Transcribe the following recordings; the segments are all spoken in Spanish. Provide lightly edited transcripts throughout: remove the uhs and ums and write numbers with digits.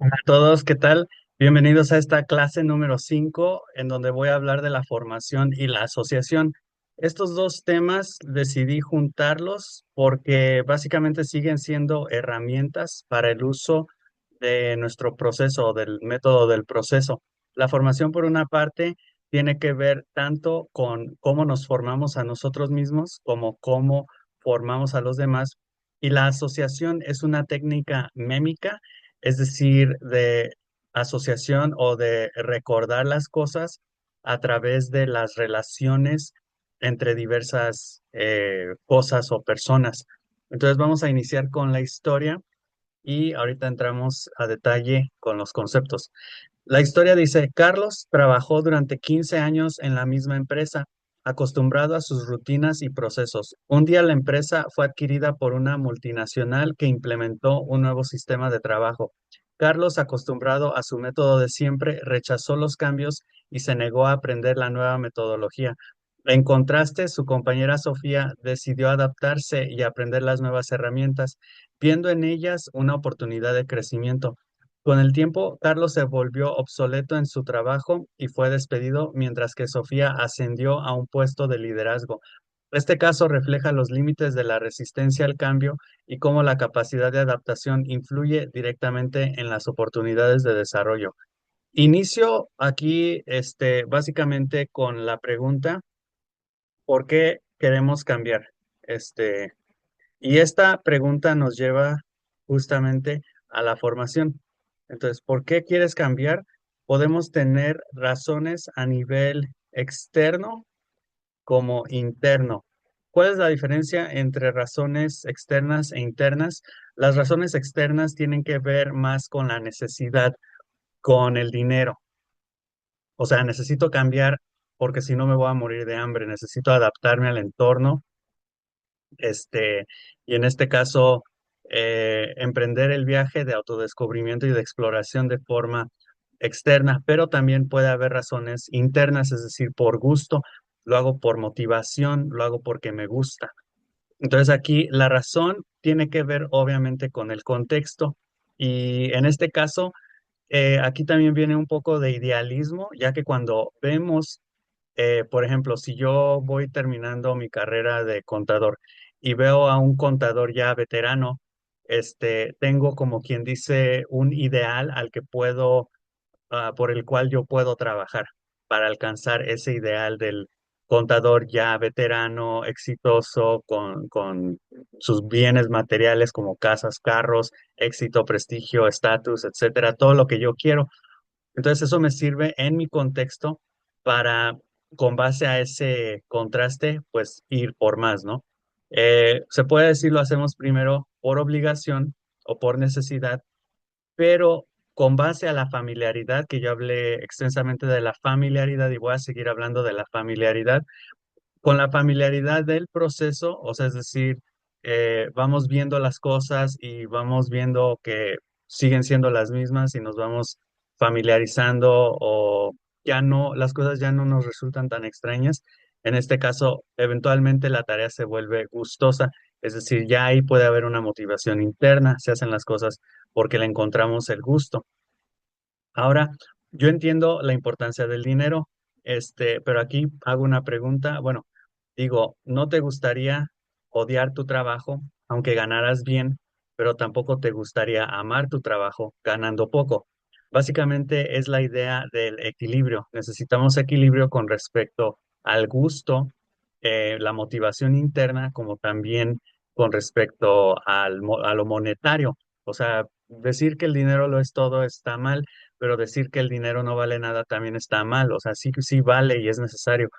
Hola a todos, ¿qué tal? Bienvenidos a esta clase número 5, en donde voy a hablar de la formación y la asociación. Estos dos temas decidí juntarlos porque básicamente siguen siendo herramientas para el uso de nuestro proceso, del método del proceso. La formación, por una parte, tiene que ver tanto con cómo nos formamos a nosotros mismos como cómo formamos a los demás. Y la asociación es una técnica mémica, es decir, de asociación o de recordar las cosas a través de las relaciones entre diversas cosas o personas. Entonces vamos a iniciar con la historia y ahorita entramos a detalle con los conceptos. La historia dice, Carlos trabajó durante 15 años en la misma empresa, acostumbrado a sus rutinas y procesos. Un día la empresa fue adquirida por una multinacional que implementó un nuevo sistema de trabajo. Carlos, acostumbrado a su método de siempre, rechazó los cambios y se negó a aprender la nueva metodología. En contraste, su compañera Sofía decidió adaptarse y aprender las nuevas herramientas, viendo en ellas una oportunidad de crecimiento. Con el tiempo, Carlos se volvió obsoleto en su trabajo y fue despedido, mientras que Sofía ascendió a un puesto de liderazgo. Este caso refleja los límites de la resistencia al cambio y cómo la capacidad de adaptación influye directamente en las oportunidades de desarrollo. Inicio aquí, básicamente con la pregunta, ¿por qué queremos cambiar? Este, y esta pregunta nos lleva justamente a la formación. Entonces, ¿por qué quieres cambiar? Podemos tener razones a nivel externo como interno. ¿Cuál es la diferencia entre razones externas e internas? Las razones externas tienen que ver más con la necesidad, con el dinero. O sea, necesito cambiar porque si no me voy a morir de hambre, necesito adaptarme al entorno, este, y en este caso, emprender el viaje de autodescubrimiento y de exploración de forma externa, pero también puede haber razones internas, es decir, por gusto, lo hago por motivación, lo hago porque me gusta. Entonces aquí la razón tiene que ver obviamente con el contexto y en este caso, aquí también viene un poco de idealismo, ya que cuando vemos, por ejemplo, si yo voy terminando mi carrera de contador y veo a un contador ya veterano, tengo como quien dice un ideal al que puedo, por el cual yo puedo trabajar para alcanzar ese ideal del contador ya veterano, exitoso, con sus bienes materiales como casas, carros, éxito, prestigio, estatus, etcétera, todo lo que yo quiero. Entonces eso me sirve en mi contexto para, con base a ese contraste, pues ir por más, ¿no? Se puede decir lo hacemos primero por obligación o por necesidad, pero con base a la familiaridad, que yo hablé extensamente de la familiaridad y voy a seguir hablando de la familiaridad, con la familiaridad del proceso, o sea, es decir, vamos viendo las cosas y vamos viendo que siguen siendo las mismas y nos vamos familiarizando o ya no, las cosas ya no nos resultan tan extrañas. En este caso, eventualmente la tarea se vuelve gustosa, es decir, ya ahí puede haber una motivación interna, se hacen las cosas porque le encontramos el gusto. Ahora, yo entiendo la importancia del dinero, pero aquí hago una pregunta. Bueno, digo, ¿no te gustaría odiar tu trabajo, aunque ganaras bien, pero tampoco te gustaría amar tu trabajo ganando poco? Básicamente es la idea del equilibrio. Necesitamos equilibrio con respecto al gusto, la motivación interna, como también con respecto a lo monetario. O sea, decir que el dinero lo es todo está mal, pero decir que el dinero no vale nada también está mal. O sea, sí, sí vale y es necesario,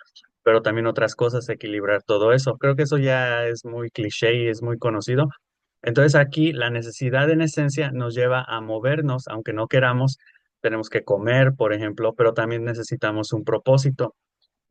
pero también otras cosas, equilibrar todo eso. Creo que eso ya es muy cliché y es muy conocido. Entonces aquí la necesidad en esencia nos lleva a movernos, aunque no queramos, tenemos que comer, por ejemplo, pero también necesitamos un propósito.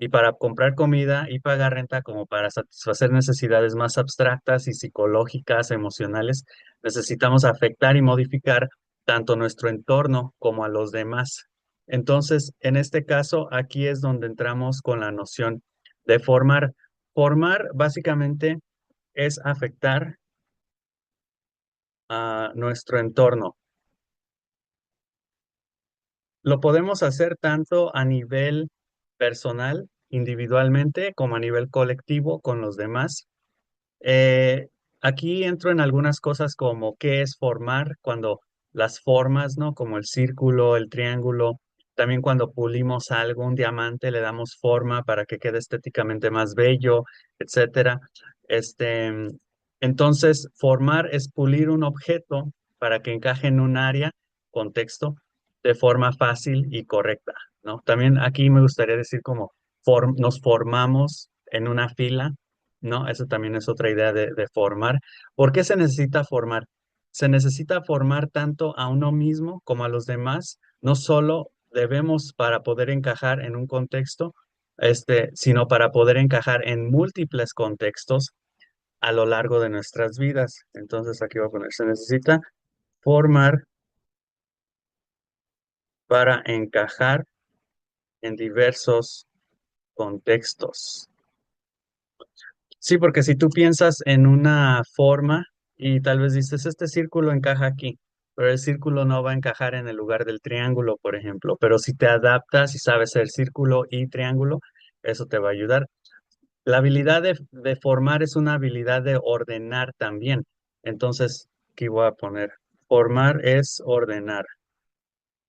Y para comprar comida y pagar renta, como para satisfacer necesidades más abstractas y psicológicas, emocionales, necesitamos afectar y modificar tanto nuestro entorno como a los demás. Entonces, en este caso, aquí es donde entramos con la noción de formar. Formar básicamente es afectar a nuestro entorno. Lo podemos hacer tanto a nivel personal, individualmente, como a nivel colectivo con los demás. Eh, Aquí entro en algunas cosas como qué es formar, cuando las formas, ¿no? Como el círculo, el triángulo, también cuando pulimos algo, un diamante, le damos forma para que quede estéticamente más bello, etcétera. Este, entonces, formar es pulir un objeto para que encaje en un área, contexto, de forma fácil y correcta, ¿no? También aquí me gustaría decir como nos formamos en una fila, ¿no? Eso también es otra idea de formar. ¿Por qué se necesita formar? Se necesita formar tanto a uno mismo como a los demás. No solo debemos para poder encajar en un contexto, sino para poder encajar en múltiples contextos a lo largo de nuestras vidas. Entonces aquí voy a poner, se necesita formar para encajar en diversos contextos. Sí, porque si tú piensas en una forma y tal vez dices, este círculo encaja aquí, pero el círculo no va a encajar en el lugar del triángulo, por ejemplo. Pero si te adaptas y sabes el círculo y triángulo, eso te va a ayudar. La habilidad de formar es una habilidad de ordenar también. Entonces, aquí voy a poner, formar es ordenar.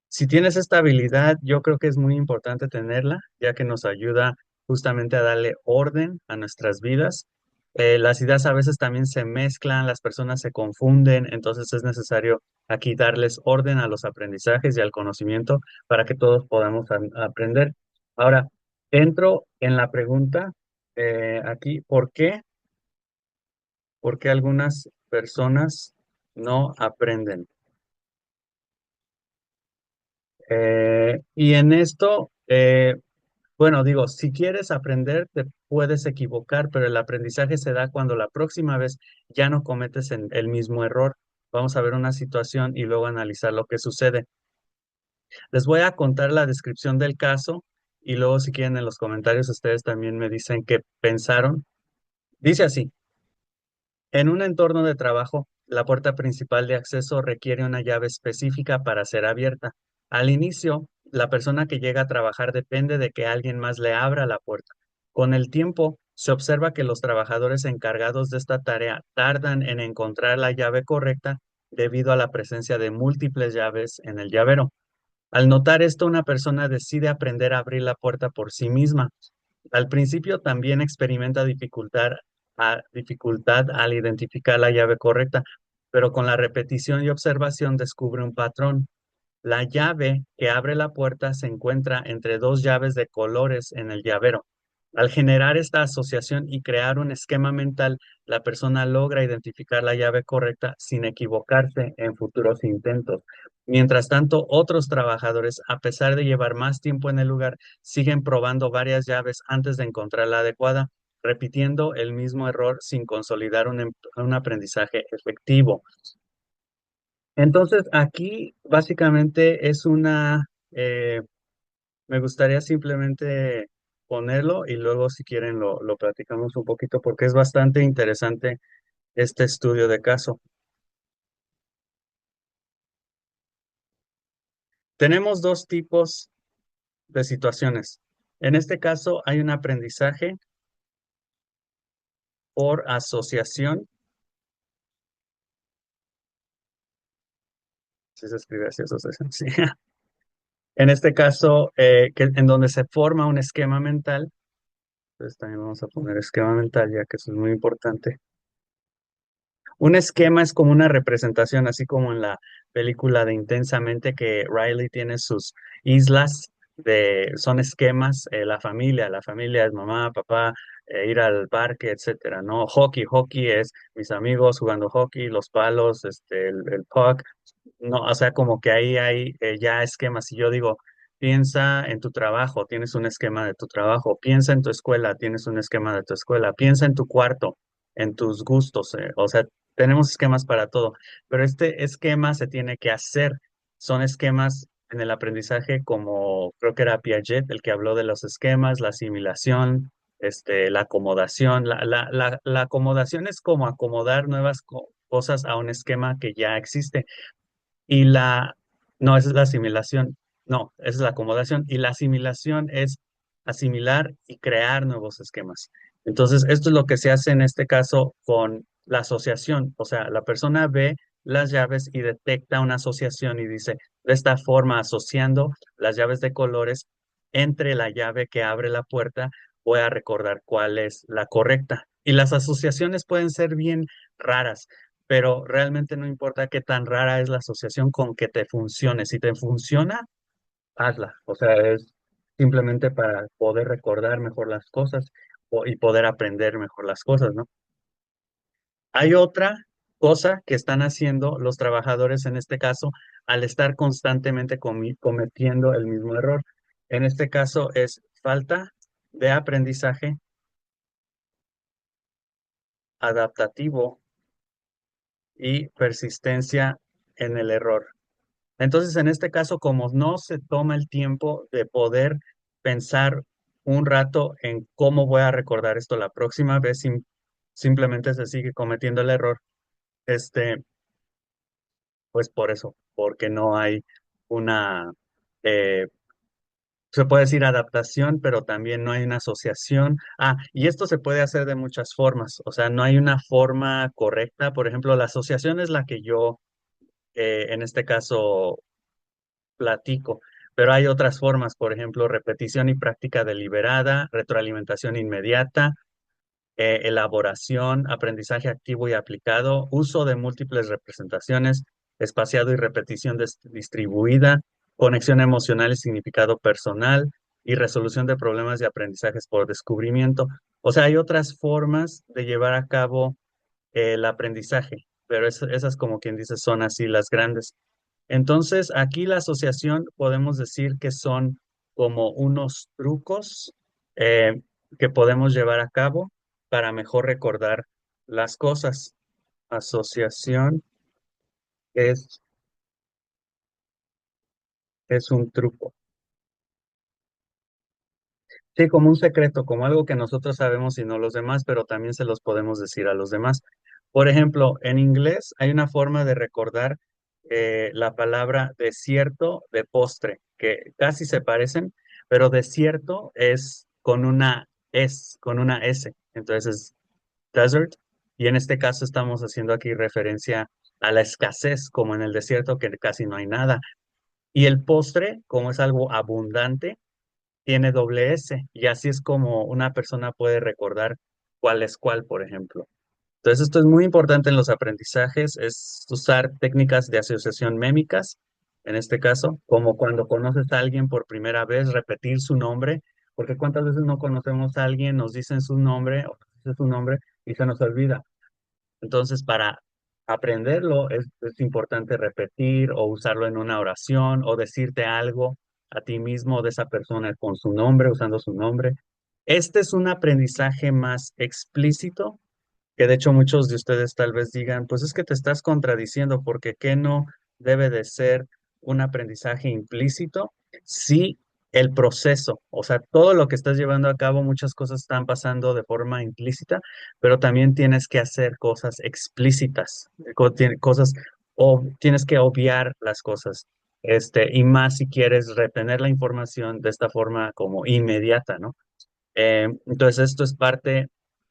Si tienes esta habilidad, yo creo que es muy importante tenerla, ya que nos ayuda justamente a darle orden a nuestras vidas. Las ideas a veces también se mezclan, las personas se confunden, entonces es necesario aquí darles orden a los aprendizajes y al conocimiento para que todos podamos aprender. Ahora, entro en la pregunta aquí, ¿por qué? ¿Por qué algunas personas no aprenden? Y en esto, bueno, digo, si quieres aprender, te puedes equivocar, pero el aprendizaje se da cuando la próxima vez ya no cometes el mismo error. Vamos a ver una situación y luego analizar lo que sucede. Les voy a contar la descripción del caso y luego si quieren en los comentarios ustedes también me dicen qué pensaron. Dice así. En un entorno de trabajo, la puerta principal de acceso requiere una llave específica para ser abierta. Al inicio, la persona que llega a trabajar depende de que alguien más le abra la puerta. Con el tiempo, se observa que los trabajadores encargados de esta tarea tardan en encontrar la llave correcta debido a la presencia de múltiples llaves en el llavero. Al notar esto, una persona decide aprender a abrir la puerta por sí misma. Al principio también experimenta dificultad al identificar la llave correcta, pero con la repetición y observación descubre un patrón. La llave que abre la puerta se encuentra entre dos llaves de colores en el llavero. Al generar esta asociación y crear un esquema mental, la persona logra identificar la llave correcta sin equivocarse en futuros intentos. Mientras tanto, otros trabajadores, a pesar de llevar más tiempo en el lugar, siguen probando varias llaves antes de encontrar la adecuada, repitiendo el mismo error sin consolidar un aprendizaje efectivo. Entonces, aquí básicamente es me gustaría simplemente ponerlo y luego si quieren lo platicamos un poquito porque es bastante interesante este estudio de caso. Tenemos dos tipos de situaciones. En este caso hay un aprendizaje por asociación, si se escribe así, asociación, sí. En este caso, en donde se forma un esquema mental, entonces también vamos a poner esquema mental ya que eso es muy importante. Un esquema es como una representación, así como en la película de Intensamente que Riley tiene sus islas son esquemas, la familia es mamá, papá, ir al parque, etcétera, ¿no? Hockey es mis amigos jugando hockey, los palos, el puck, no, o sea, como que ahí hay ya esquemas. Si yo digo, piensa en tu trabajo, tienes un esquema de tu trabajo, piensa en tu escuela, tienes un esquema de tu escuela, piensa en tu cuarto, en tus gustos, o sea, tenemos esquemas para todo, pero este esquema se tiene que hacer. Son esquemas en el aprendizaje como creo que era Piaget el que habló de los esquemas, la asimilación, la acomodación. La acomodación es como acomodar nuevas cosas a un esquema que ya existe. Y no, esa es la asimilación. No, esa es la acomodación. Y la asimilación es asimilar y crear nuevos esquemas. Entonces, esto es lo que se hace en este caso con la asociación. O sea, la persona ve las llaves y detecta una asociación y dice, de esta forma, asociando las llaves de colores entre la llave que abre la puerta, voy a recordar cuál es la correcta. Y las asociaciones pueden ser bien raras, pero realmente no importa qué tan rara es la asociación con que te funcione. Si te funciona, hazla. O sea, es simplemente para poder recordar mejor las cosas y poder aprender mejor las cosas, ¿no? Hay otra cosa que están haciendo los trabajadores en este caso al estar constantemente cometiendo el mismo error. En este caso es falta de aprendizaje adaptativo y persistencia en el error. Entonces, en este caso, como no se toma el tiempo de poder pensar un rato en cómo voy a recordar esto la próxima vez, simplemente se sigue cometiendo el error, este, pues por eso, porque no hay una, eh, se puede decir adaptación, pero también no hay una asociación. Ah, y esto se puede hacer de muchas formas, o sea, no hay una forma correcta. Por ejemplo, la asociación es la que yo, en este caso, platico, pero hay otras formas, por ejemplo, repetición y práctica deliberada, retroalimentación inmediata, elaboración, aprendizaje activo y aplicado, uso de múltiples representaciones, espaciado y repetición distribuida, conexión emocional y significado personal y resolución de problemas de aprendizajes por descubrimiento. O sea, hay otras formas de llevar a cabo el aprendizaje, pero esas como quien dice son así las grandes. Entonces, aquí la asociación podemos decir que son como unos trucos eh, que podemos llevar a cabo para mejor recordar las cosas. Asociación es, es un truco. Sí, como un secreto, como algo que nosotros sabemos y no los demás, pero también se los podemos decir a los demás. Por ejemplo, en inglés hay una forma de recordar la palabra desierto de postre, que casi se parecen, pero desierto es con una S. Entonces es desert, y en este caso estamos haciendo aquí referencia a la escasez, como en el desierto que casi no hay nada. Y el postre, como es algo abundante, tiene doble S y así es como una persona puede recordar cuál es cuál, por ejemplo. Entonces, esto es muy importante en los aprendizajes, es usar técnicas de asociación mémicas, en este caso, como cuando conoces a alguien por primera vez, repetir su nombre, porque cuántas veces no conocemos a alguien, nos dicen su nombre o nos dice su nombre y se nos olvida. Entonces, para aprenderlo es importante repetir o usarlo en una oración o decirte algo a ti mismo de esa persona con su nombre, usando su nombre. Este es un aprendizaje más explícito, que de hecho muchos de ustedes tal vez digan, pues es que te estás contradiciendo porque ¿qué no debe de ser un aprendizaje implícito? Sí, el proceso, o sea, todo lo que estás llevando a cabo, muchas cosas están pasando de forma implícita, pero también tienes que hacer cosas explícitas, cosas, o tienes que obviar las cosas, y más si quieres retener la información de esta forma como inmediata, ¿no? Entonces, esto es parte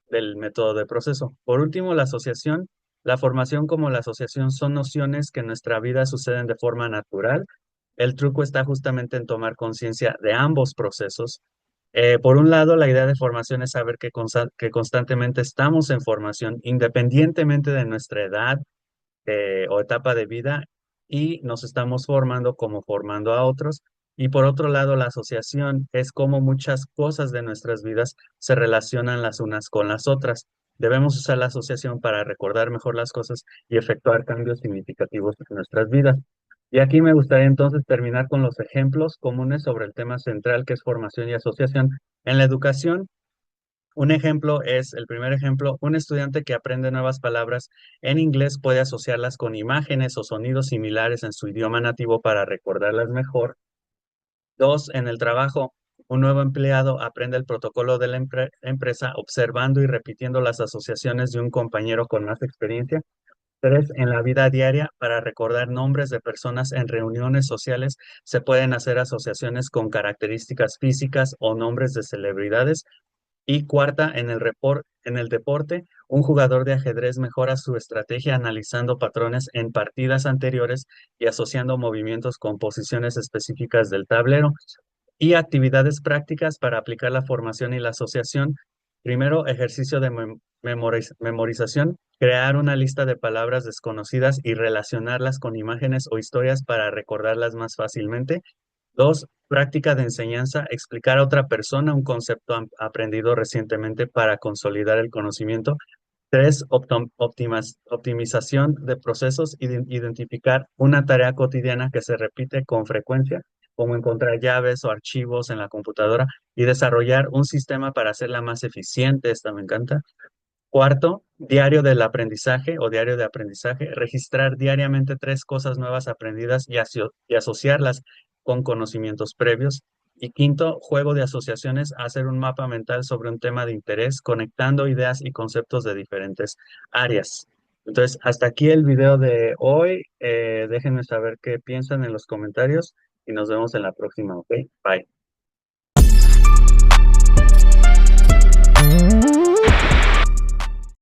del método de proceso. Por último, la asociación. La formación como la asociación son nociones que en nuestra vida suceden de forma natural. El truco está justamente en tomar conciencia de ambos procesos. Por un lado, la idea de formación es saber que constantemente estamos en formación, independientemente de nuestra edad, o etapa de vida, y nos estamos formando como formando a otros. Y por otro lado, la asociación es como muchas cosas de nuestras vidas se relacionan las unas con las otras. Debemos usar la asociación para recordar mejor las cosas y efectuar cambios significativos en nuestras vidas. Y aquí me gustaría entonces terminar con los ejemplos comunes sobre el tema central que es formación y asociación. En la educación, un ejemplo es, el primer ejemplo, un estudiante que aprende nuevas palabras en inglés puede asociarlas con imágenes o sonidos similares en su idioma nativo para recordarlas mejor. Dos, en el trabajo, un nuevo empleado aprende el protocolo de la empresa observando y repitiendo las asociaciones de un compañero con más experiencia. Tres, en la vida diaria, para recordar nombres de personas en reuniones sociales, se pueden hacer asociaciones con características físicas o nombres de celebridades. Y cuarta, en el deporte, un jugador de ajedrez mejora su estrategia analizando patrones en partidas anteriores y asociando movimientos con posiciones específicas del tablero. Y actividades prácticas para aplicar la formación y la asociación. Primero, ejercicio de memorización, crear una lista de palabras desconocidas y relacionarlas con imágenes o historias para recordarlas más fácilmente. Dos, práctica de enseñanza, explicar a otra persona un concepto aprendido recientemente para consolidar el conocimiento. Tres, optimización de procesos, identificar una tarea cotidiana que se repite con frecuencia, como encontrar llaves o archivos en la computadora y desarrollar un sistema para hacerla más eficiente. Esta me encanta. Cuarto, diario del aprendizaje o diario de aprendizaje, registrar diariamente tres cosas nuevas aprendidas y asociarlas con conocimientos previos. Y quinto, juego de asociaciones, hacer un mapa mental sobre un tema de interés, conectando ideas y conceptos de diferentes áreas. Entonces, hasta aquí el video de hoy. Déjenme saber qué piensan en los comentarios y nos vemos en la próxima, ¿ok? Bye.